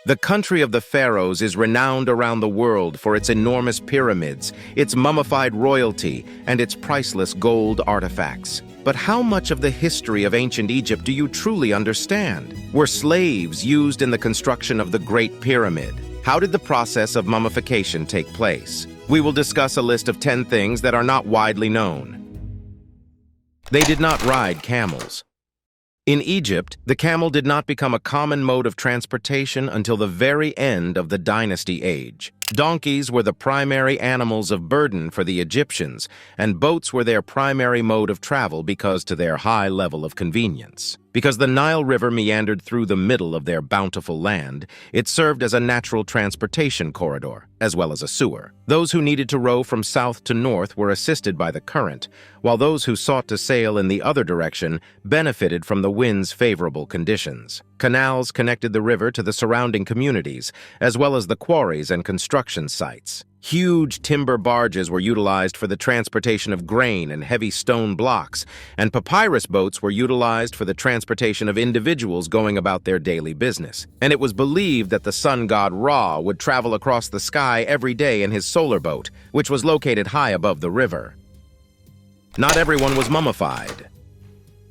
The country of the pharaohs is renowned around the world for its enormous pyramids, its mummified royalty, and its priceless gold artifacts. But how much of the history of ancient Egypt do you truly understand? Were slaves used in the construction of the Great Pyramid? How did the process of mummification take place? We will discuss a list of 10 things that are not widely known. They did not ride camels. In Egypt, the camel did not become a common mode of transportation until the very end of the Dynasty Age. Donkeys were the primary animals of burden for the Egyptians, and boats were their primary mode of travel because to their high level of convenience. Because the Nile River meandered through the middle of their bountiful land, it served as a natural transportation corridor, as well as a sewer. Those who needed to row from south to north were assisted by the current, while those who sought to sail in the other direction benefited from the wind's favorable conditions. Canals connected the river to the surrounding communities, as well as the quarries and construction sites. Huge timber barges were utilized for the transportation of grain and heavy stone blocks, and papyrus boats were utilized for the transportation of individuals going about their daily business. And it was believed that the sun god Ra would travel across the sky every day in his solar boat, which was located high above the river. Not everyone was mummified.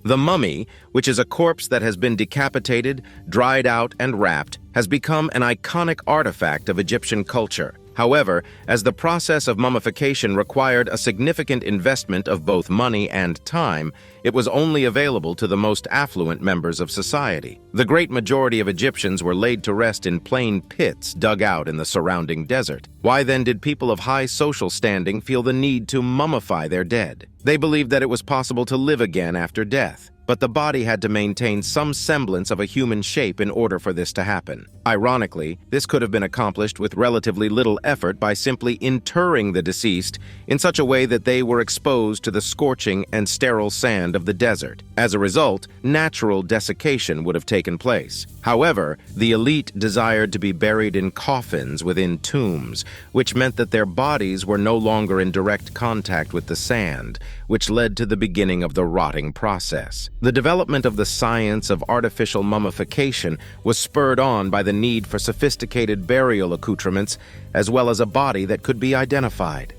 The mummy, which is a corpse that has been decapitated, dried out, and wrapped, has become an iconic artifact of Egyptian culture. However, as the process of mummification required a significant investment of both money and time, it was only available to the most affluent members of society. The great majority of Egyptians were laid to rest in plain pits dug out in the surrounding desert. Why then did people of high social standing feel the need to mummify their dead? They believed that it was possible to live again after death, but the body had to maintain some semblance of a human shape in order for this to happen. Ironically, this could have been accomplished with relatively little effort by simply interring the deceased in such a way that they were exposed to the scorching and sterile sand of the desert. As a result, natural desiccation would have taken place. However, the elite desired to be buried in coffins within tombs, which meant that their bodies were no longer in direct contact with the sand, which led to the beginning of the rotting process. The development of the science of artificial mummification was spurred on by the need for sophisticated burial accoutrements, as well as a body that could be identified.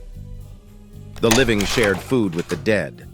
The living shared food with the dead.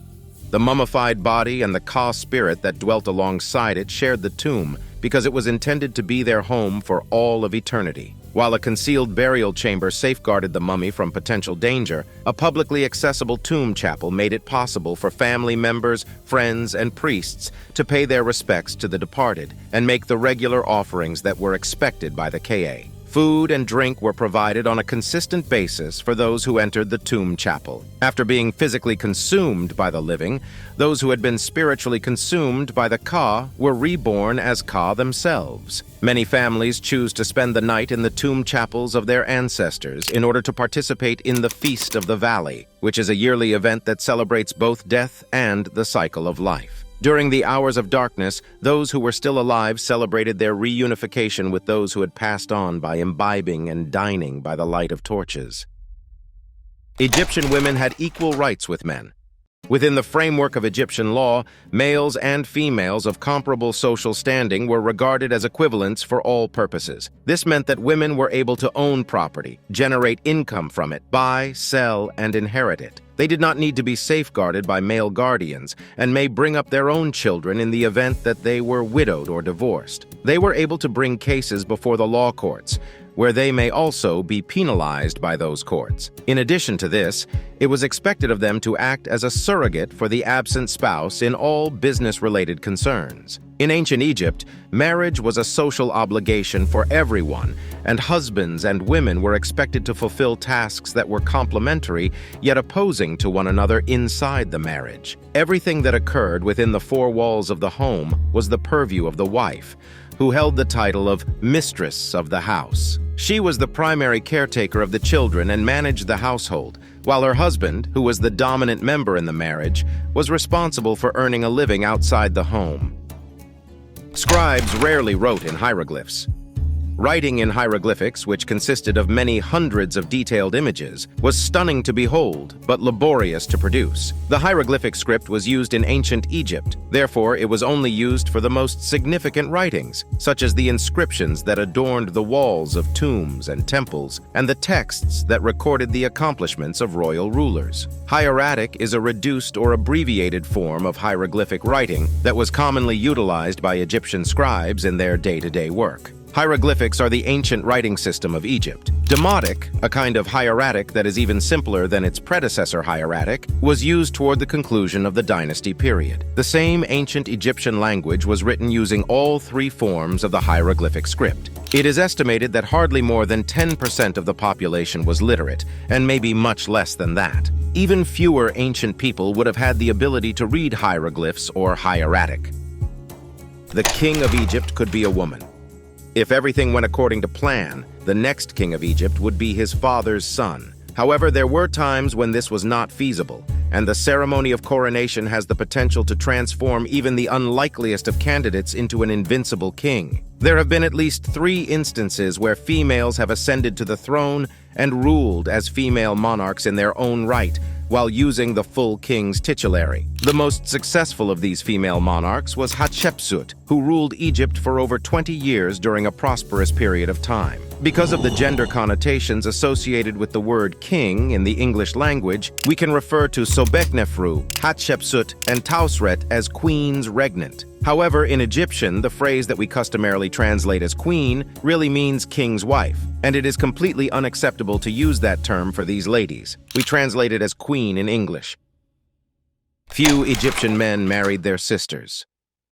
The mummified body and the Ka spirit that dwelt alongside it shared the tomb because it was intended to be their home for all of eternity. While a concealed burial chamber safeguarded the mummy from potential danger, a publicly accessible tomb chapel made it possible for family members, friends, and priests to pay their respects to the departed and make the regular offerings that were expected by the Ka. Food and drink were provided on a consistent basis for those who entered the tomb chapel. After being physically consumed by the living, those who had been spiritually consumed by the Ka were reborn as Ka themselves. Many families choose to spend the night in the tomb chapels of their ancestors in order to participate in the Feast of the Valley, which is a yearly event that celebrates both death and the cycle of life. During the hours of darkness, those who were still alive celebrated their reunification with those who had passed on by imbibing and dining by the light of torches. Egyptian women had equal rights with men. Within the framework of Egyptian law, males and females of comparable social standing were regarded as equivalents for all purposes. This meant that women were able to own property, generate income from it, buy, sell, and inherit it. They did not need to be safeguarded by male guardians and may bring up their own children in the event that they were widowed or divorced. They were able to bring cases before the law courts, where they may also be penalized by those courts. In addition to this, it was expected of them to act as a surrogate for the absent spouse in all business-related concerns. In ancient Egypt, marriage was a social obligation for everyone, and husbands and women were expected to fulfill tasks that were complementary yet opposing to one another inside the marriage. Everything that occurred within the four walls of the home was the purview of the wife, who held the title of mistress of the house. She was the primary caretaker of the children and managed the household, while her husband, who was the dominant member in the marriage, was responsible for earning a living outside the home. Scribes rarely wrote in hieroglyphs. Writing in hieroglyphics, which consisted of many hundreds of detailed images, was stunning to behold, but laborious to produce. The hieroglyphic script was used in ancient Egypt, therefore it was only used for the most significant writings, such as the inscriptions that adorned the walls of tombs and temples, and the texts that recorded the accomplishments of royal rulers. Hieratic is a reduced or abbreviated form of hieroglyphic writing that was commonly utilized by Egyptian scribes in their day-to-day work. Hieroglyphics are the ancient writing system of Egypt. Demotic, a kind of hieratic that is even simpler than its predecessor hieratic, was used toward the conclusion of the dynasty period. The same ancient Egyptian language was written using all three forms of the hieroglyphic script. It is estimated that hardly more than 10% of the population was literate, and maybe much less than that. Even fewer ancient people would have had the ability to read hieroglyphs or hieratic. The king of Egypt could be a woman. If everything went according to plan, the next king of Egypt would be his father's son. However, there were times when this was not feasible, and the ceremony of coronation has the potential to transform even the unlikeliest of candidates into an invincible king. There have been at least 3 instances where females have ascended to the throne and ruled as female monarchs in their own right, while using the full king's titulary. The most successful of these female monarchs was Hatshepsut, who ruled Egypt for over 20 years during a prosperous period of time. Because of the gender connotations associated with the word king in the English language, we can refer to Sobeknefru, Hatshepsut, and Tausret as queens regnant. However, in Egyptian, the phrase that we customarily translate as queen really means king's wife, and it is completely unacceptable to use that term for these ladies. We translate it as queen in English. Few Egyptian men married their sisters.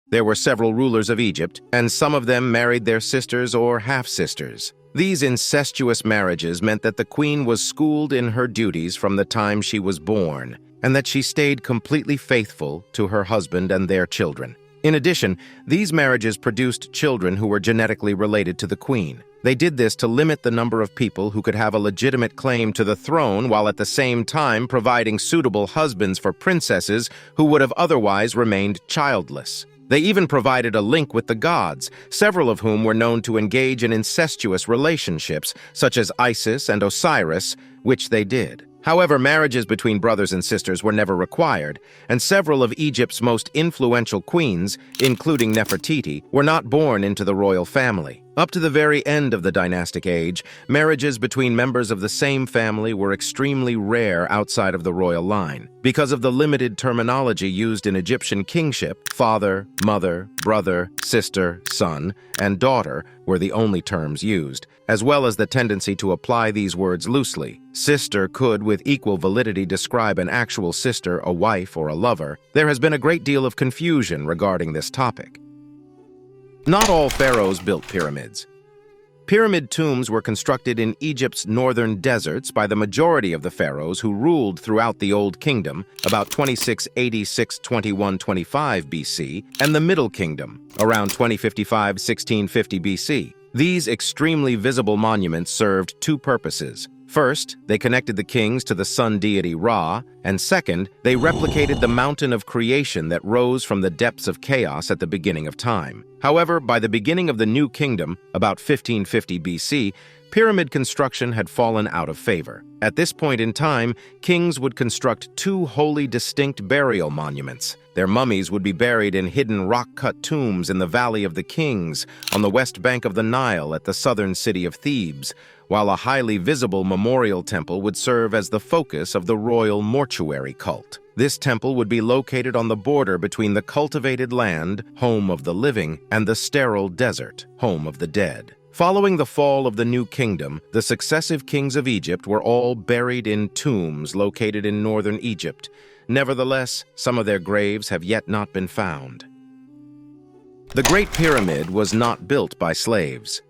There were several rulers of Egypt, and some of them married their sisters or half-sisters. These incestuous marriages meant that the queen was schooled in her duties from the time she was born, and that she stayed completely faithful to her husband and their children. In addition, these marriages produced children who were genetically related to the queen. They did this to limit the number of people who could have a legitimate claim to the throne while at the same time providing suitable husbands for princesses who would have otherwise remained childless. They even provided a link with the gods, several of whom were known to engage in incestuous relationships, such as Isis and Osiris, which they did. However, marriages between brothers and sisters were never required, and several of Egypt's most influential queens, including Nefertiti, were not born into the royal family. Up to the very end of the dynastic age, marriages between members of the same family were extremely rare outside of the royal line. Because of the limited terminology used in Egyptian kingship, father, mother, brother, sister, son, and daughter were the only terms used, as well as the tendency to apply these words loosely. Sister could, with equal validity, describe an actual sister, a wife, or a lover. There has been a great deal of confusion regarding this topic. Not all pharaohs built pyramids. Pyramid tombs were constructed in Egypt's northern deserts by the majority of the pharaohs who ruled throughout the Old Kingdom, about 2686-2125 BC, and the Middle Kingdom, around 2055-1650 BC. These extremely visible monuments served 2 purposes. First, they connected the kings to the sun deity Ra, and second, they replicated the mountain of creation that rose from the depths of chaos at the beginning of time. However, by the beginning of the New Kingdom, about 1550 BC, pyramid construction had fallen out of favor. At this point in time, kings would construct 2 wholly distinct burial monuments. Their mummies would be buried in hidden rock-cut tombs in the Valley of the Kings, on the west bank of the Nile at the southern city of Thebes, while a highly visible memorial temple would serve as the focus of the royal mortuary cult. This temple would be located on the border between the cultivated land, home of the living, and the sterile desert, home of the dead. Following the fall of the New Kingdom, the successive kings of Egypt were all buried in tombs located in northern Egypt. Nevertheless, some of their graves have yet not been found. The Great Pyramid was not built by slaves.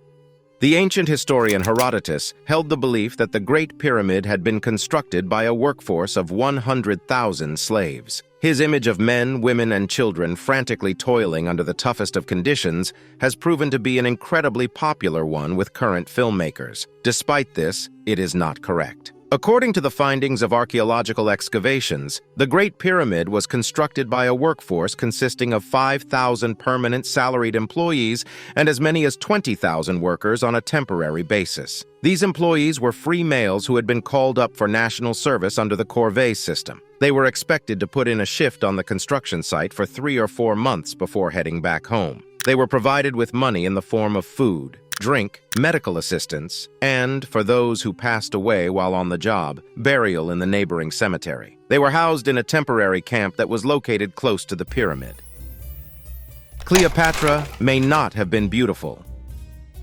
The ancient historian Herodotus held the belief that the Great Pyramid had been constructed by a workforce of 100,000 slaves. His image of men, women, and children frantically toiling under the toughest of conditions has proven to be an incredibly popular one with current filmmakers. Despite this, it is not correct. According to the findings of archaeological excavations, the Great Pyramid was constructed by a workforce consisting of 5,000 permanent salaried employees and as many as 20,000 workers on a temporary basis. These employees were free males who had been called up for national service under the corvée system. They were expected to put in a shift on the construction site for 3 or 4 months before heading back home. They were provided with money in the form of food, drink, medical assistance, and, for those who passed away while on the job, burial in the neighboring cemetery. They were housed in a temporary camp that was located close to the pyramid. Cleopatra may not have been beautiful.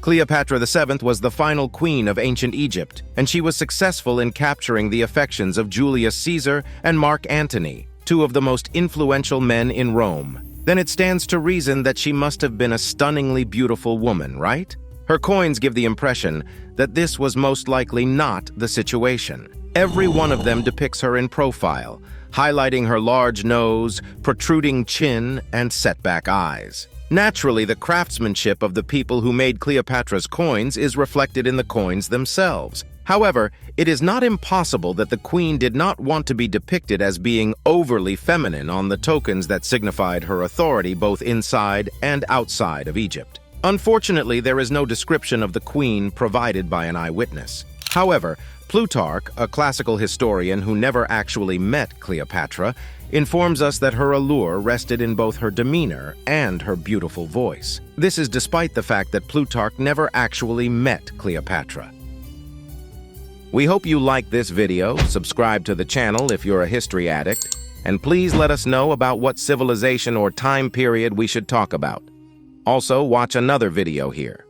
Cleopatra VII was the final queen of ancient Egypt, and she was successful in capturing the affections of Julius Caesar and Mark Antony, two of the most influential men in Rome. Then it stands to reason that she must have been a stunningly beautiful woman, right? Her coins give the impression that this was most likely not the situation. Every one of them depicts her in profile, highlighting her large nose, protruding chin, and set-back eyes. Naturally, the craftsmanship of the people who made Cleopatra's coins is reflected in the coins themselves. However, it is not impossible that the queen did not want to be depicted as being overly feminine on the tokens that signified her authority both inside and outside of Egypt. Unfortunately, there is no description of the queen provided by an eyewitness. However, Plutarch, a classical historian who never actually met Cleopatra, informs us that her allure rested in both her demeanor and her beautiful voice. This is despite the fact that Plutarch never actually met Cleopatra. We hope you like this video, subscribe to the channel if you're a history addict, and please let us know about what civilization or time period we should talk about. Also, watch another video here.